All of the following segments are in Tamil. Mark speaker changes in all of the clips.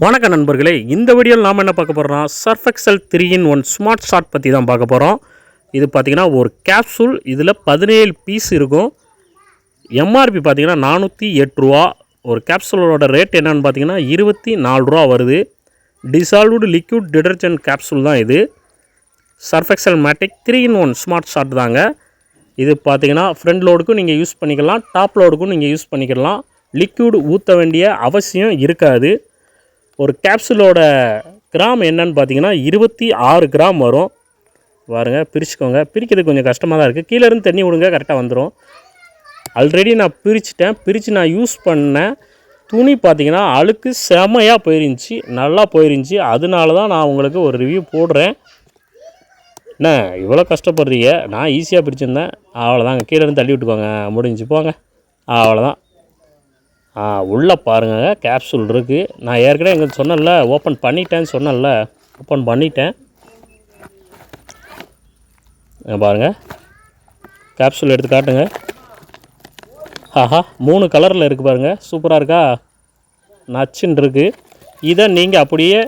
Speaker 1: வணக்கம் நண்பர்களே, இந்த வீடியோவில் நாம் என்ன பார்க்க போகிறோம்னா surf XL 3-in-1 smart short பற்றி தான் பார்க்க போகிறோம். இது பார்த்திங்கன்னா ஒரு கேப்சூல், இதில் 17 பீஸ் இருக்கும். எம்ஆர்பி பார்த்திங்கன்னா 408 ரூபா. ஒரு கேப்சூலோட ரேட் என்னென்னு பார்த்திங்கன்னா 24 ரூபா வருது. டிசால்வ்டு லிக்விட் டிடர்ஜென்ட் கேப்சூல் தான் இது. Surf XL மேட்டிக் 3-in-1 smart short தாங்க. இது பார்த்திங்கன்னா ஃப்ரண்ட் லோடுக்கும் நீங்கள் யூஸ் பண்ணிக்கலாம், டாப் லோடுக்கும் நீங்கள் யூஸ் பண்ணிக்கலாம். லிக்விட் ஊற்ற வேண்டிய அவசியம் இருக்காது. ஒரு கேப்சூலோட கிராம் என்னன்னு பார்த்தீங்கன்னா 26 கிராம் வரும். பாருங்கள், பிரிச்சுக்கோங்க. பிரிக்கிறதுக்கு கொஞ்சம் கஷ்டமாக தான் இருக்குது. கீழேருந்து தண்ணி விடுங்க, கரெக்டாக வந்துடும். ஆல்ரெடி நான் பிரிச்சுட்டேன். பிரித்து நான் யூஸ் பண்ணேன். துணி பார்த்திங்கன்னா அழுக்கு செமையாக போயிருந்துச்சு, நல்லா போயிருந்துச்சு. அதனால தான் நான் உங்களுக்கு ஒரு ரிவ்யூ போடுறேன். என்ன இவ்வளோ கஷ்டப்படுறீங்க? நான் ஈஸியாக பிரிச்சுருந்தேன். அவ்வளோதாங்க. கீழேருந்து தள்ளி விட்டுக்கோங்க, முடிஞ்சு போங்க. அவ்வளோதான். உள்ளே பாருங்கள், கேப்சூல் இருக்குது. நான் ஏற்கனவே எங்களுக்கு சொன்னேன்ல, ஓப்பன் பண்ணிட்டேன்னு சொன்னேன்ல, ஓப்பன் பண்ணிட்டேன். பாருங்கள், கேப்சூல் எடுத்து காட்டுங்க. ஆஹா, 3 கலரில் இருக்குது பாருங்கள், சூப்பராக இருக்கா? நச்சுன்னு இருக்குது. இதை நீங்கள் அப்படியே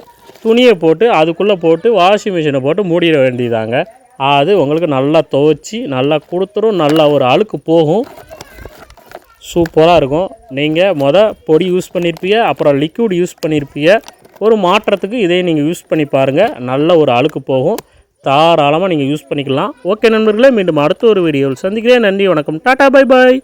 Speaker 1: துணியை போட்டு அதுக்குள்ளே போட்டு வாஷிங் மிஷினை போட்டு மூடிட வேண்டியதாங்க. அது உங்களுக்கு நல்லா துவைச்சி நல்லா கொடுத்துரும், நல்லா ஒரு அழுக்கு போகும். சூப்பராக இருக்கும். நீங்கள் பொடி யூஸ் பண்ணியிருப்பீங்க, அப்புறம் லிக்விட் யூஸ் பண்ணியிருப்பீங்க. ஒரு மாற்றத்துக்கு இதை நீங்கள் யூஸ் பண்ணி பாருங்கள். நல்ல ஒரு அழுக்கு போகும். தாராளமாக நீங்கள் யூஸ் பண்ணிக்கலாம். ஓகே நண்பர்களே, மீண்டும் அடுத்த ஒரு வீடியோவில் சந்திக்கிறேன். நன்றி, வணக்கம், டாடா, பை பாய்.